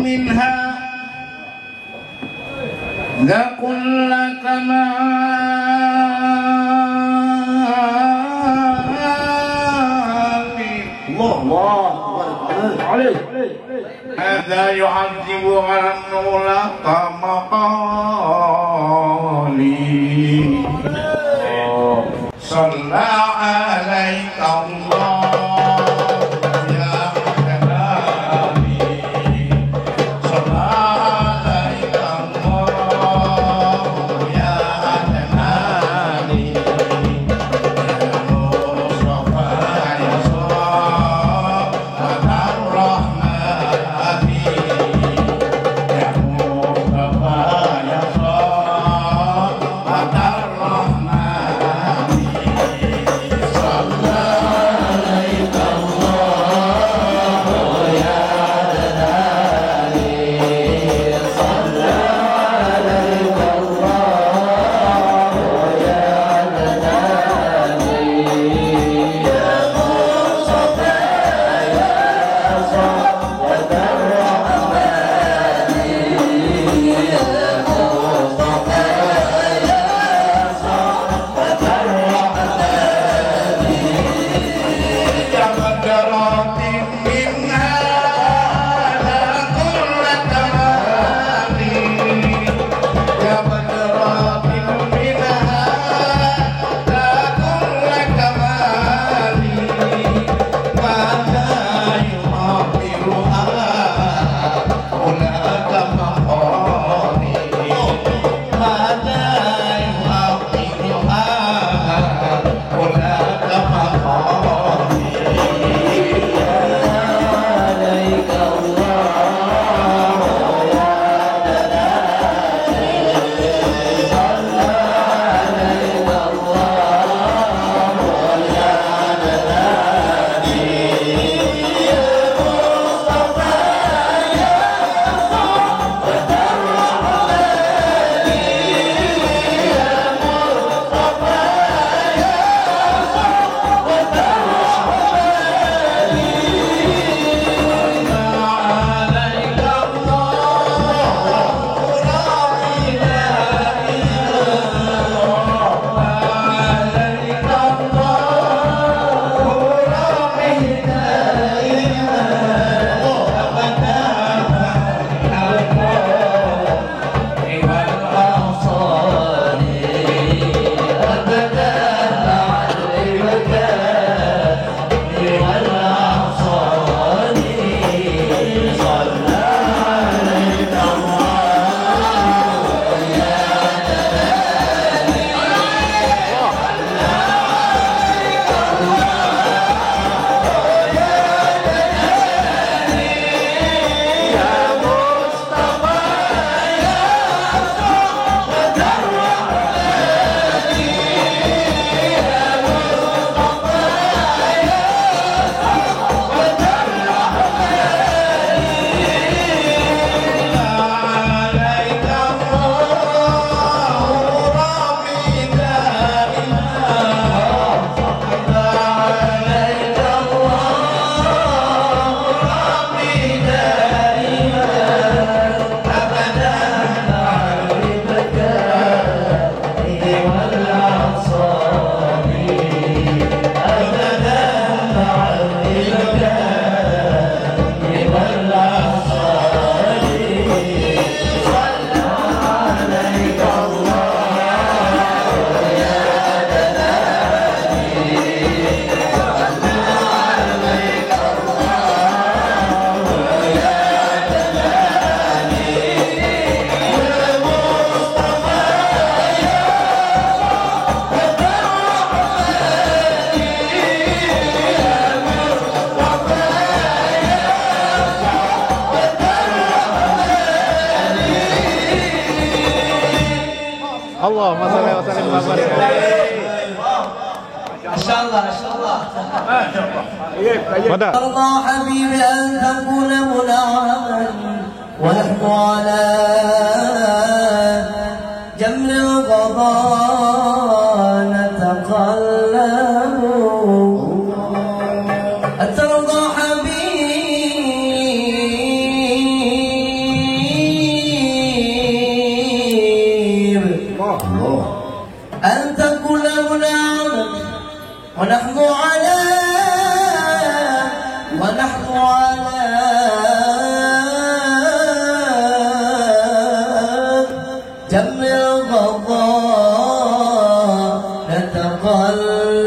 منها لكل كمال هذا يعذب عنه لك مقالي صلى عليك الله Allahumma shalli wa sallim wa barik. Masyaallah, masyaallah. Masyaallah. Allah habibi an takuna mun'aman wa nahnu ala jam'i al-qada nataqallabu. ونحن على جمع القضاء نتقلب.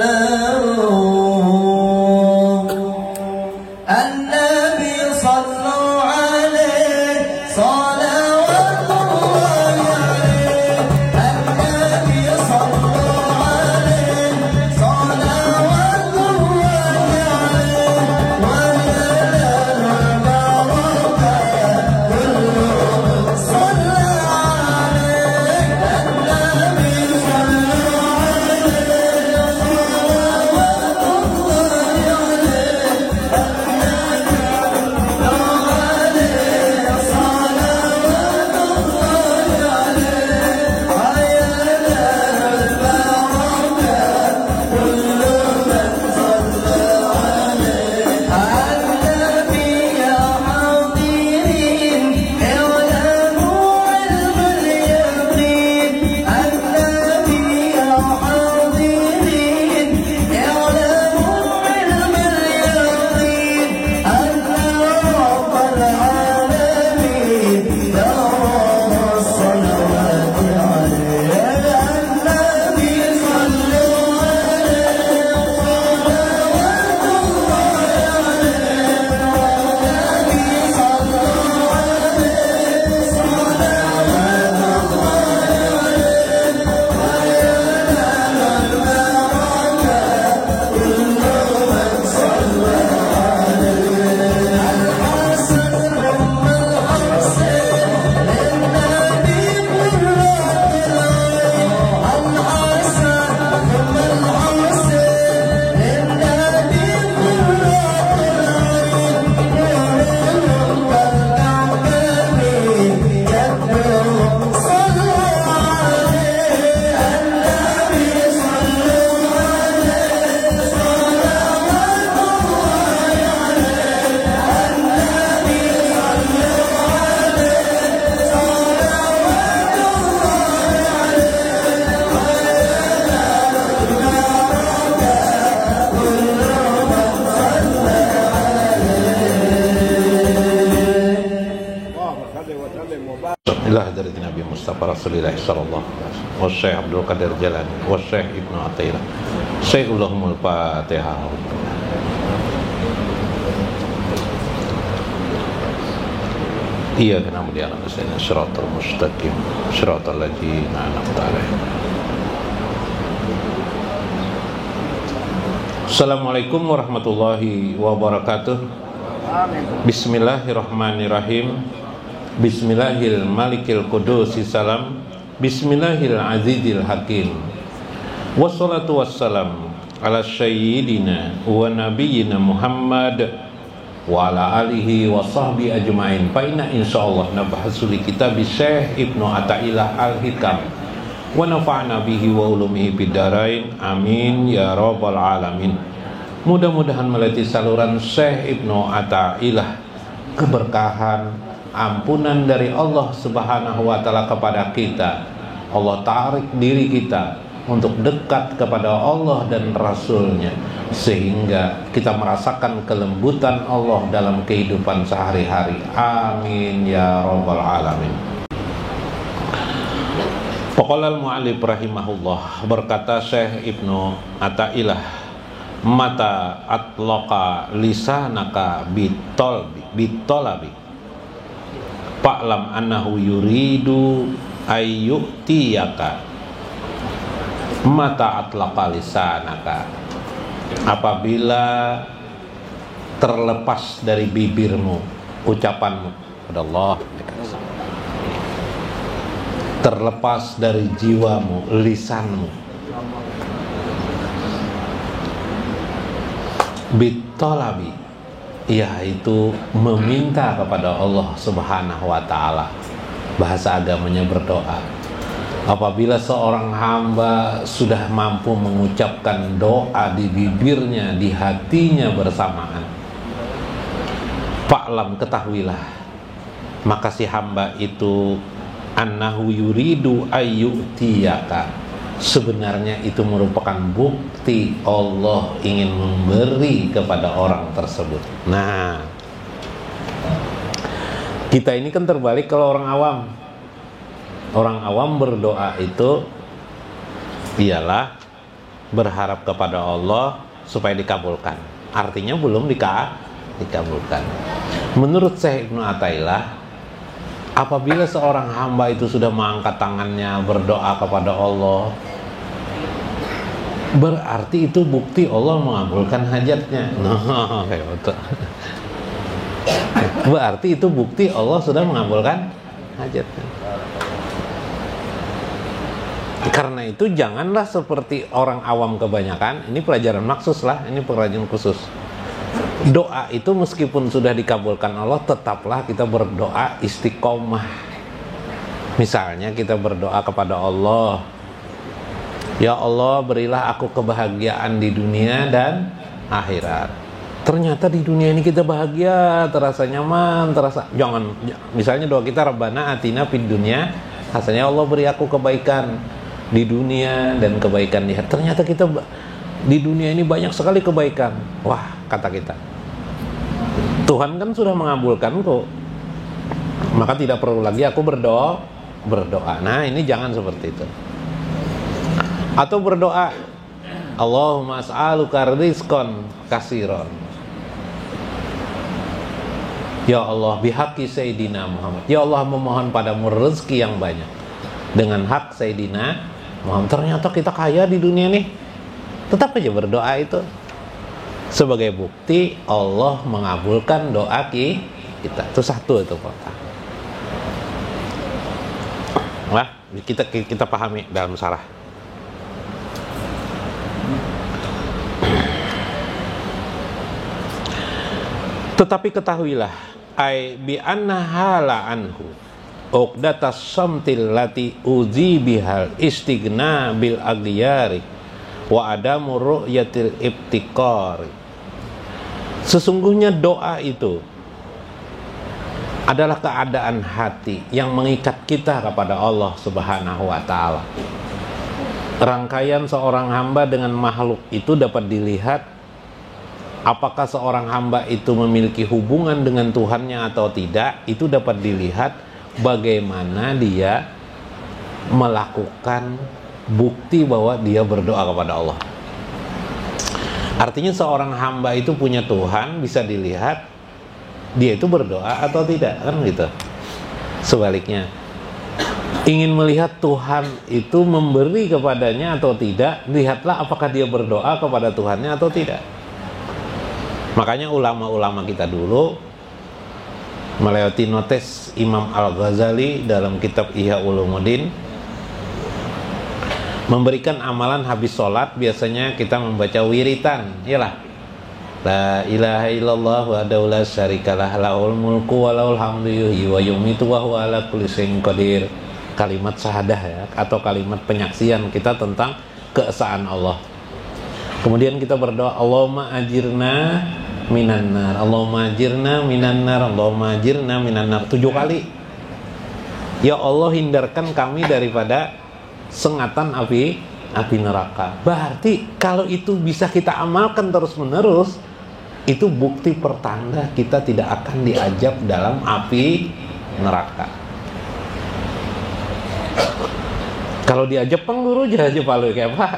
النبي صلوا عليه صلوات الله عليه. النبي صلوا عليه صلوات الله عليه. وينال البركة كل صلى عليه. النبي صلوا عليه صلوات الله عليه. Inilah dari Nabi Mustafa Rasulullah sallallahu alaihi wasallam. Wa Syekh Abdul Qadir Jalani, wa Syekh Ibnu Athaillah. Syekhul Fatihah. Iyyaka na'budu wa iyyaka nasta'in. Shiratal mustaqim. Shiratal ladzina an'amta 'alaihim. Assalamualaikum warahmatullahi wabarakatuh. Bismillahirrahmanirrahim. Bismillahil malikil qudusi salam. Bismillahil azizil hakim. Wassalatu wassalam ala sayyidina wa nabiyyina Muhammad wa ala alihi wa sahbihi ajma'in. Fa inna insyaallah nabhasu li kitab Syekh Ibnu Athaillah Al-Hikam wa nafa'na bihi wa ulumihi bid-dharain. Amin ya rabbal alamin. Mudah-mudahan melalui saluran Syekh Ibnu Athaillah keberkahan, ampunan dari Allah Subhanahu wa taala kepada kita. Allah tarik diri kita untuk dekat kepada Allah dan Rasul-Nya, sehingga kita merasakan kelembutan Allah dalam kehidupan sehari-hari. Amin ya rabbal alamin. Faqala al-mu'allif rahimahullah, berkata Syekh Ibnu Athaillah, mata atlaqa lisanaka bitolabi fa'lam annahu yuridu ayyutiyaka. Mata atlaqa lisanaka, apabila terlepas dari bibirmu ucapanmu kepada Allah, terlepas dari jiwamu lisanmu, bitolabi, yaitu meminta kepada Allah Subhanahu wa taala. Bahasa agamanya berdoa. Apabila seorang hamba sudah mampu mengucapkan doa di bibirnya, di hatinya bersamaan, fa'lam, ketahuilah, maka si hamba itu annahu yuridu ayyutiyaka, sebenarnya itu merupakan bukti Allah ingin memberi kepada orang tersebut. Nah, kita ini kan terbalik kalau orang awam. Orang awam berdoa itu ialah berharap kepada Allah supaya dikabulkan. Artinya belum dikabulkan. Menurut Syekh Ibnu Athaillah, apabila seorang hamba itu sudah mengangkat tangannya berdoa kepada Allah, berarti itu bukti Allah mengabulkan hajatnya. Nah, kayak betul. Berarti itu bukti Allah sudah mengabulkan hajatnya. Karena itu janganlah seperti orang awam kebanyakan. Ini pelajaran maksus lah, ini pelajaran khusus. Doa itu meskipun sudah dikabulkan Allah, tetaplah kita berdoa istiqomah. Misalnya kita berdoa kepada Allah, ya Allah berilah aku kebahagiaan di dunia dan akhirat. Ternyata di dunia ini kita bahagia, terasa nyaman, misalnya doa kita Rabbana atina fid dunya hasanah, ya Allah beri aku kebaikan di dunia dan kebaikan di akhirat. Ternyata kita di dunia ini banyak sekali kebaikan. Wah, kata kita, Tuhan kan sudah mengabulkan kok, maka tidak perlu lagi aku berdoa. Nah, ini jangan seperti itu. Atau berdoa, Allahumma as'aluka rizqan katsiran. Ya Allah, bihaqqi Sayyidina Muhammad. Ya Allah, memohon padamu rezeki yang banyak dengan hak Sayyidina Muhammad. Ternyata kita kaya di dunia nih. Tetap aja berdoa itu sebagai bukti Allah mengabulkan doa kita. Itu satu itu Pak. Wah, kita pahami dalam syarah. Tetapi ketahuilah, ai bi anna hala anhu uqdatas samtil lati uzi bihal istighna bil aghyari wa adamu ru'yatil ibtiqari. Sesungguhnya doa itu adalah keadaan hati yang mengikat kita kepada Allah Subhanahu wa ta'ala. Rangkaian seorang hamba dengan makhluk itu dapat dilihat apakah seorang hamba itu memiliki hubungan dengan Tuhannya atau tidak. Itu dapat dilihat bagaimana dia melakukan bukti bahwa dia berdoa kepada Allah. Artinya seorang hamba itu punya Tuhan, bisa dilihat dia itu berdoa atau tidak, kan gitu. Sebaliknya, ingin melihat Tuhan itu memberi kepadanya atau tidak, lihatlah apakah dia berdoa kepada Tuhannya atau tidak. Makanya ulama-ulama kita dulu melewati notes Imam Al-Ghazali dalam kitab Ihya Ulumuddin, memberikan amalan habis sholat. Biasanya kita membaca wiritan, iyalah, la ilaha illallah wahdahu la syarikalah lahul mulku wa lahul hamdu yuhyi wa yumiitu wa huwa ala kulli syai'in qadir. Kalimat syahadah ya, atau kalimat penyaksian kita tentang keesaan Allah. Kemudian kita berdoa, Allahumma ajirna minan nar, Allahumma ajirna minan nar, Allahumma ajirna minan nar 7 kali. Ya Allah, hindarkan kami daripada sengatan api neraka. Berarti kalau itu bisa kita amalkan terus-menerus, itu bukti pertanda kita tidak akan diajab dalam api neraka. Kalau diajab pengguru aja palu kayak Pak.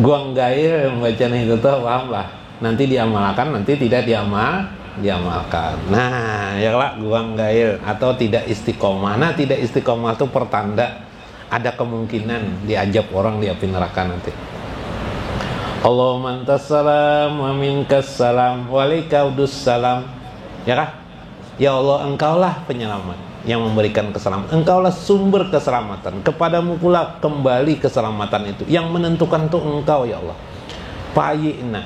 Gua gair membacanya itu tuh, paham lah. Nanti diamalkan, nanti tidak diamalkan. Nah, ya lah, gua gair atau tidak istiqomah. Nah, tidak istiqomah itu pertanda ada kemungkinan diajab orang di api neraka nanti. Allahumma antas salam wa minkas salam wa alaikaudus salam. Ya kah? Ya Allah, engkaulah penyelamat yang memberikan keselamatan, engkaulah sumber keselamatan, kepadamu pula kembali keselamatan itu, yang menentukan itu engkau ya Allah. Fa'ayina,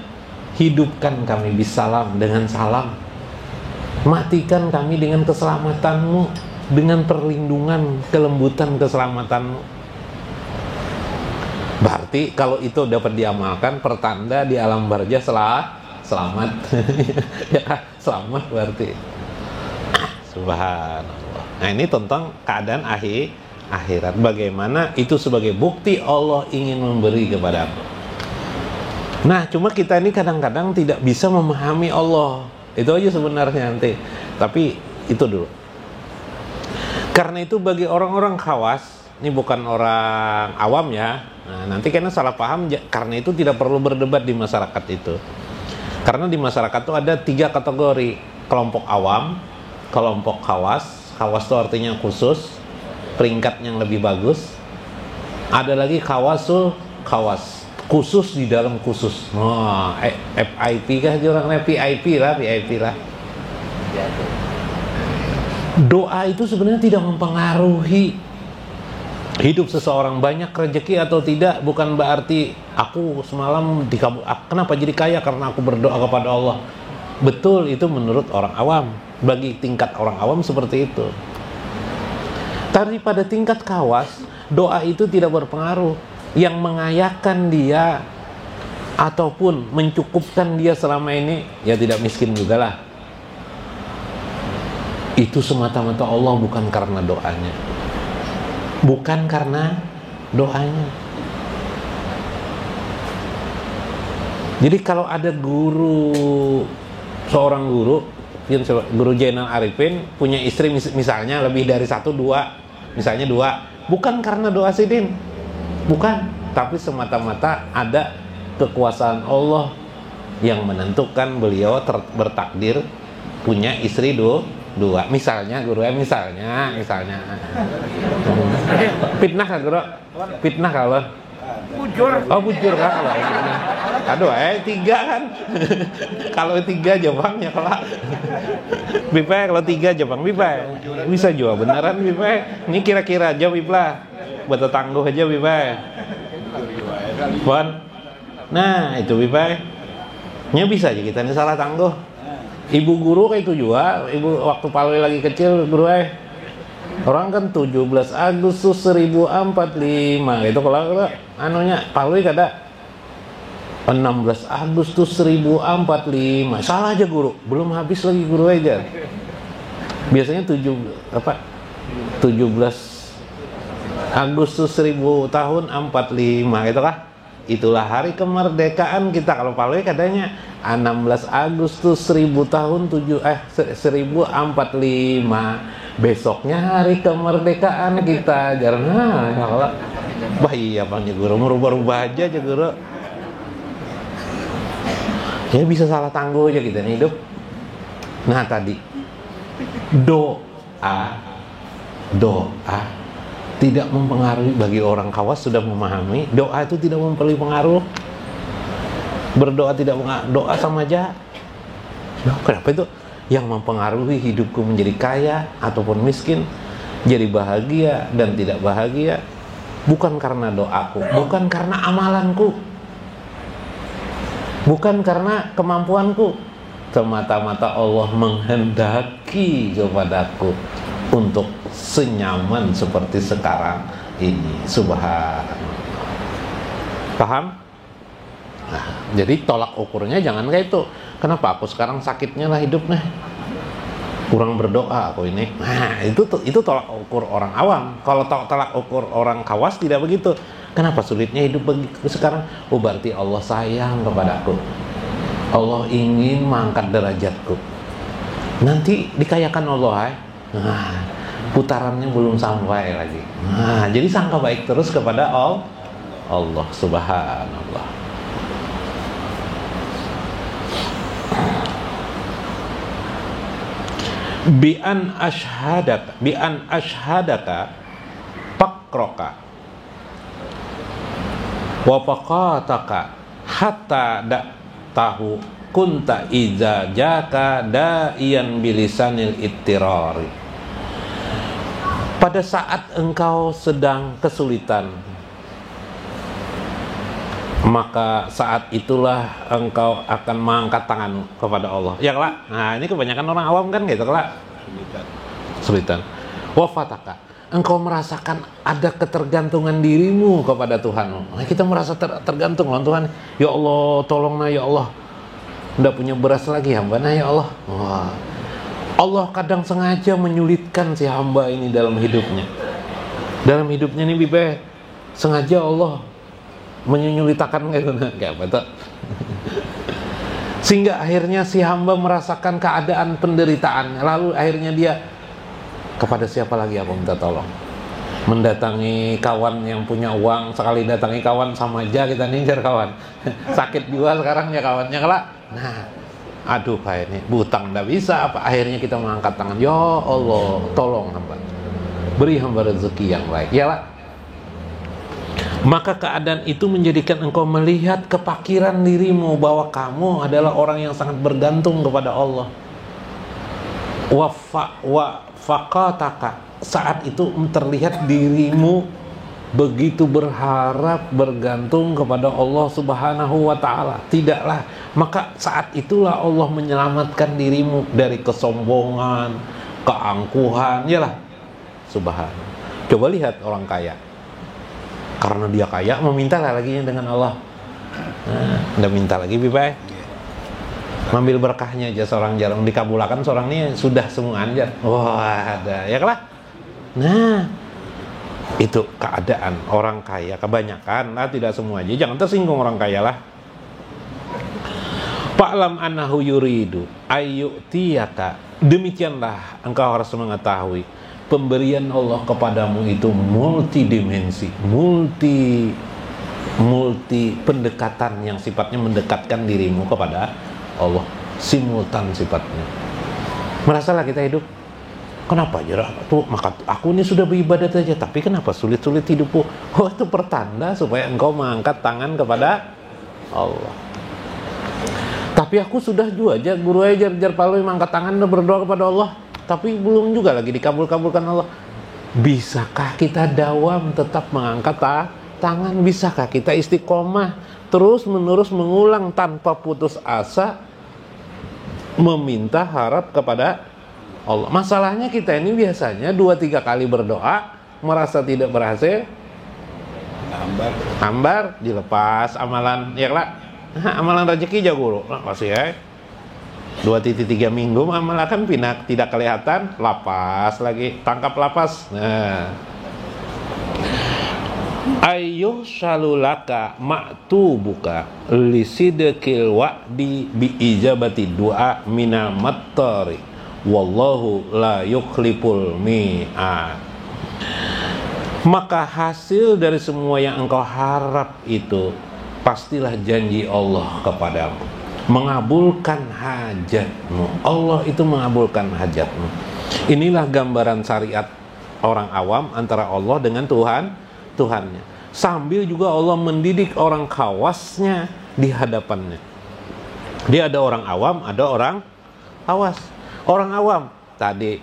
hidupkan kami bisalam, dengan salam, matikan kami dengan keselamatanmu, dengan perlindungan, kelembutan keselamatanmu. Berarti kalau itu dapat diamalkan, pertanda di alam barzah selamat. Ya, selamat berarti. Subhanallah. Nah, ini tentang keadaan akhirat. Bagaimana itu sebagai bukti Allah ingin memberi kepada aku. Nah, cuma kita ini kadang-kadang tidak bisa memahami Allah. Itu aja sebenarnya nanti. Tapi itu dulu. Karena itu bagi orang-orang khawas, ini bukan orang awam ya. Nah, nanti karena salah paham, karena itu tidak perlu berdebat di masyarakat itu. Karena di masyarakat itu ada 3 kategori. Kelompok awam, kelompok khawas. Khawas itu artinya khusus, peringkat yang lebih bagus. Ada lagi khawasul khawas, khusus di dalam khusus. Oh, FIP kah orangnya? VIP lah. Doa itu sebenarnya tidak mempengaruhi hidup seseorang, banyak rezeki atau tidak. Bukan berarti aku semalam kenapa jadi kaya karena aku berdoa kepada Allah. Betul, itu menurut orang awam. Bagi tingkat orang awam seperti itu. Tapi pada tingkat khawas, doa itu tidak berpengaruh. Yang mengayakan dia ataupun mencukupkan dia selama ini, ya tidak miskin juga lah. Itu semata-mata Allah, bukan karena doanya. Bukan karena doanya. Jadi kalau ada seorang guru Zainal Arifin punya istri misalnya lebih dari 1, 2, misalnya 2, bukan karena doa Sidin, bukan, tapi semata-mata ada kekuasaan Allah yang menentukan beliau bertakdir punya istri 2. Misalnya misalnya fitnah kan guru, fitnah kalau bujur kan kalau aduh 3 kan kalau 3 Jepangnya kalau Bipa kalau 3 Jepang Bipa bisa jual beneran Bipa ini kira-kira aja Bipa buat tangguh aja Bipa Bon. Nah itu Bipa nya bisa aja kita ini salah tangguh. Ibu guru kayak itu juga, ibu waktu Palwi lagi kecil guru orang kan 17 Agustus 1045 gitu kalau anunya Palwi kada 16 Agustus 1045 salah aja guru, belum habis lagi guru aja. Biasanya 17 Agustus 1000 tahun 45 gitu kah? Itulah hari kemerdekaan kita. Kalau Palwi katanya 16 Agustus 1000 tahun 1045. Besoknya hari kemerdekaan kita. Karena kalau iya Bang guru merubah-rubah aja guru. Ya bisa salah tangguh aja kita nih hidup. Nah tadi doa tidak mempengaruhi. Bagi orang khawas sudah memahami doa itu tidak mempunyai pengaruh. Berdoa tidak mengaruh, doa sama aja. Kenapa itu? Yang mempengaruhi hidupku menjadi kaya ataupun miskin, jadi bahagia dan tidak bahagia, bukan karena doaku, bukan karena amalanku, bukan karena kemampuanku. Semata-mata Allah menghendaki kepadaku untuk senyaman seperti sekarang ini. Subhanallah. Paham? Nah, jadi tolak ukurnya jangan kayak itu. Kenapa aku sekarang sakitnya lah hidupnya? Kurang berdoa aku ini. Nah, itu tolak ukur orang awam. Kalau tolak ukur orang khawas tidak begitu. Kenapa sulitnya hidup begitu sekarang? Oh, berarti Allah sayang kepadaku. Allah ingin mengangkat derajatku. Nanti dikayakan Allah, Nah, putarannya belum sampai lagi. Nah, jadi sangka baik terus kepada Allah Subhanallah. Bi an ashhadaka faqraka wa faqataka hatta tahu kunta iza jaka da'iyan bilisanil ittirari. Pada saat engkau sedang kesulitan, maka saat itulah engkau akan mengangkat tangan kepada Allah. Ya kelak. Nah, ini kebanyakan orang awam kan gitu kelak. Kesulitan. Wafataka. Engkau merasakan ada ketergantungan dirimu kepada Tuhan. Nah, kita merasa tergantung dengan Tuhan. Ya Allah, tolonglah ya Allah. Nggak punya beras lagi hamba, nah ya Allah. Wah. Allah kadang sengaja menyulitkan si hamba ini dalam hidupnya. Dalam hidupnya nih Bibe, sengaja Allah menyulitakan kayak apa tuh? Sehingga akhirnya si hamba merasakan keadaan penderitaan. Lalu akhirnya dia, kepada siapa lagi aku minta tolong? Mendatangi kawan yang punya uang. Sekali datangi kawan sama aja kita ngincar kawan. Sakit juga sekarang ya kawannya kelak. Nah, aduh Pak ini butang nggak bisa apa. Akhirnya kita mengangkat tangan. Ya Allah, tolong hamba, beri hamba rezeki yang baik. Ya lah. Maka keadaan itu menjadikan engkau melihat kepakiran dirimu, bahwa kamu adalah orang yang sangat bergantung kepada Allah. Wa faqataka, saat itu terlihat dirimu begitu berharap, bergantung kepada Allah Subhanahu wa ta'ala. Tidaklah, maka saat itulah Allah menyelamatkan dirimu dari kesombongan, keangkuhan. Yalah, subhanallah. Coba lihat orang kaya, karena dia kaya meminta lagi dengan Allah. Nah, udah minta lagi Bibai. Ngambil berkahnya aja seorang jarang dikabulkan, seorang ini sudah semua anjar. Wah, ada ya kalah. Nah, itu keadaan orang kaya kebanyakan, nah tidak semua aja. Jangan tersinggung orang kaya lah. Fa'lam annahu yuridu ayyutiyaka. Demikianlah engkau harus mengetahui, pemberian Allah kepadamu itu multidimensi, multi pendekatan yang sifatnya mendekatkan dirimu kepada Allah, simultan sifatnya. Merasalah kita hidup, kenapa aja tuh, maka aku ini sudah beribadat saja, tapi kenapa sulit-sulit hidupku? Oh, itu pertanda supaya engkau mengangkat tangan kepada Allah. Tapi aku sudah juga aja guru ajar palu mengangkat tangan dan berdoa kepada Allah, tapi belum juga lagi dikabulkan Allah. Bisakah kita dawam tetap mengangkat tangan? Bisakah kita istiqomah terus menerus mengulang tanpa putus asa meminta harap kepada Allah? Masalahnya kita ini biasanya 2-3 kali berdoa merasa tidak berhasil, hambar dilepas amalan, ya lah. Amalan rezeki jago guru, masih ya. 2-3 minggu amalkan pinak tidak kelihatan, lapas lagi, tangkap lapas. Nah, ayyuh salulaka maktubuka lisidqil wa'di bi ijabati du'a minal mattari wallahu la yukhliful mi'ad. Maka hasil dari semua yang engkau harap itu pastilah janji Allah kepadamu, mengabulkan hajatmu. Allah itu mengabulkan hajatmu. Inilah gambaran syariat orang awam antara Allah dengan Tuhannya. Sambil juga Allah mendidik orang khawasnya di hadapannya. Dia ada orang awam, ada orang khawas. Orang awam tadi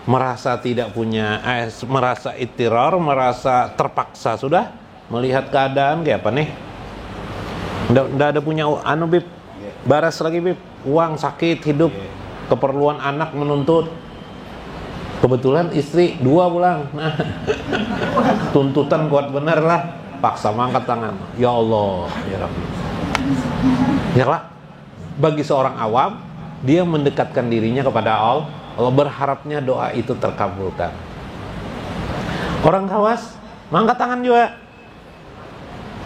merasa tidak punya, merasa ittirar, merasa terpaksa sudah melihat keadaan kayak apa nih. Nggak ada punya Bib, baras lagi Bib, uang, sakit, hidup, keperluan anak menuntut. Kebetulan istri 2 pulang. Nah, tuntutan kuat bener lah, paksa mangkat tangan. Ya Allah, ya Rabbi. Ya lah, bagi seorang awam, dia mendekatkan dirinya kepada Allah, berharapnya doa itu terkabulkan. Orang khawas, mangkat tangan juga.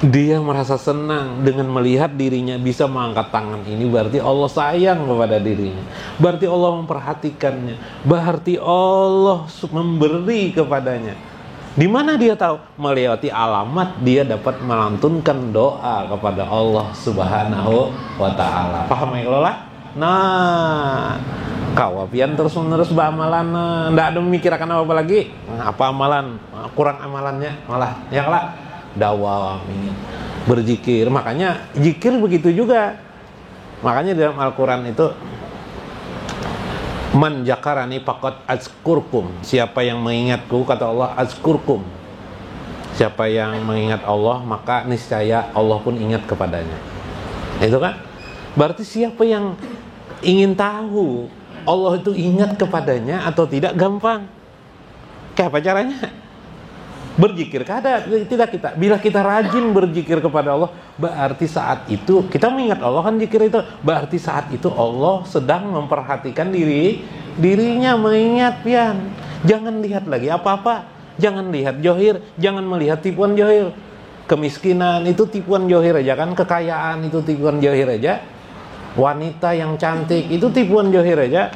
Dia merasa senang dengan melihat dirinya bisa mengangkat tangan ini, berarti Allah sayang kepada dirinya, berarti Allah memperhatikannya, berarti Allah memberi kepadanya. Di mana dia tahu? Melewati alamat dia dapat melantunkan doa kepada Allah Subhanahu wa ta'ala. Paham ya lah? Nah, kawapian terus menerus beramalan, ndak ada memikirkan apa lagi. Apa amalan? Kurang amalannya malah ya lah. Dawam ini berzikir. Makanya zikir begitu juga. Makanya dalam Al-Quran itu, man jakarani faqad azkurkum, siapa yang mengingatku, kata Allah, azkurkum, siapa yang mengingat Allah maka niscaya Allah pun ingat kepadanya. Itu kan berarti siapa yang ingin tahu Allah itu ingat kepadanya atau tidak, gampang. Kayak apa caranya? Berzikir kada tidak kita. Bila kita rajin berzikir kepada Allah, berarti saat itu kita mengingat Allah kan zikir itu. Berarti saat itu Allah sedang memperhatikan dirinya, mengingat pian. Jangan lihat lagi apa-apa. Jangan lihat johir, jangan melihat tipuan johir. Kemiskinan itu tipuan johir aja kan, kekayaan itu tipuan johir aja, wanita yang cantik itu tipuan johir aja.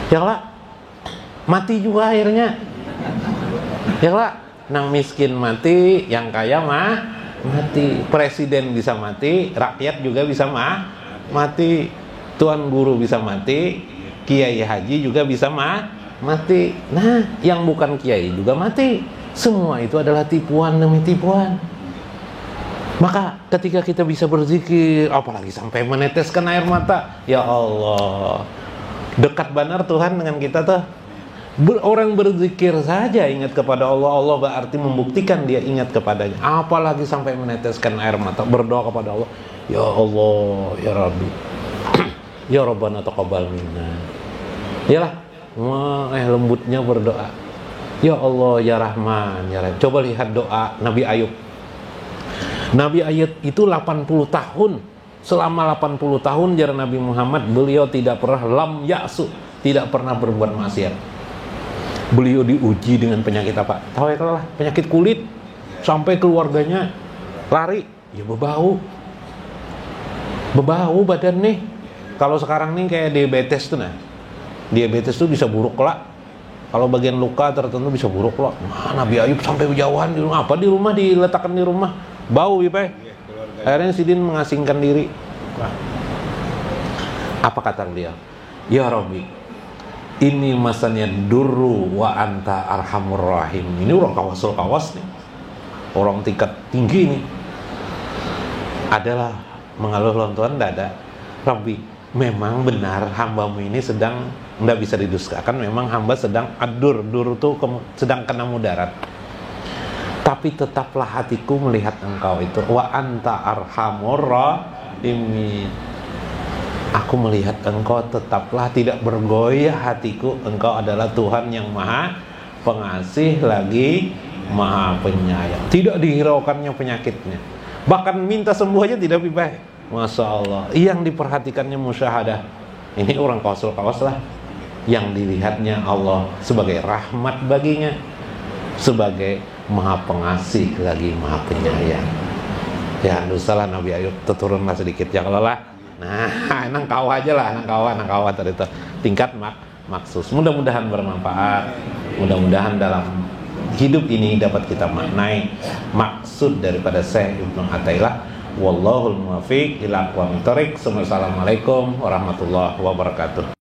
Ya lah, mati juga akhirnya. Ya lah, nang miskin mati, yang kaya mah mati. Presiden bisa mati, rakyat juga bisa mati. Tuan guru bisa mati, kiai haji juga bisa mati. Nah, yang bukan kiai juga mati. Semua itu adalah tipuan demi tipuan. Maka ketika kita bisa berzikir, apalagi sampai meneteskan air mata, ya Allah, dekat benar Tuhan dengan kita tuh. Orang berzikir saja ingat kepada Allah, Allah berarti membuktikan dia ingat kepadanya. Apalagi sampai meneteskan air mata, berdoa kepada Allah, ya Allah, ya Rabbi, ya Rabbana taqabbal minna. Yalah, lembutnya berdoa. Ya Allah, ya Rahman, ya Rahim. Coba lihat doa Nabi Ayub. Nabi Ayub itu 80 tahun. Selama 80 tahun jar Nabi Muhammad, beliau tidak pernah lam ya'su, tidak pernah berbuat maksiat. Beliau diuji dengan penyakit apa? Tahu ya kalau penyakit kulit, sampai keluarganya lari, ya berbau badan nih. Kalau sekarang nih kayak diabetes tuh, nah diabetes tuh bisa buruk lah. Kalau bagian luka tertentu bisa buruk lah. Nah, Nabi Ayub sampai jauhan di rumah, apa di rumah diletakkan di rumah, bau ya Pak. Akhirnya Sidin mengasingkan diri. Apa kata beliau? Ya Rabbi, ini masanya duru wa anta arhamur rahim. Ini orang kawasul kawas nih, orang tingkat tinggi nih, adalah mengeluh lontuan dada. Rabbi, memang benar hambamu ini sedang tidak bisa didustakan. Memang hamba sedang dur itu sedang kena mudarat. Tapi tetaplah hatiku melihat engkau itu. Wa anta arhamur rahimin. Aku melihat engkau, tetaplah tidak bergoyah hatiku. Engkau adalah Tuhan yang maha pengasih lagi maha penyayang. Tidak dihiraukannya penyakitnya. Bahkan minta sembuh aja tidak baik. Masya Allah. Yang diperhatikannya musyahadah. Ini orang kawas lah. Yang dilihatnya Allah sebagai rahmat baginya, sebagai maha pengasih lagi maha penyayang. Ya, dustalah Nabi Ayub, turunlah sedikit ya kalau lah. Nah, nang kawa aja lah, nang kawa tadi itu tingkat maksus. Mudah-mudahan bermanfaat. Mudah-mudahan dalam hidup ini dapat kita maknai maksud daripada Syekh Ibnu Athaillah. Wallahul muwaffiq ila aqwamit thoriq. Assalamualaikum warahmatullahi wabarakatuh.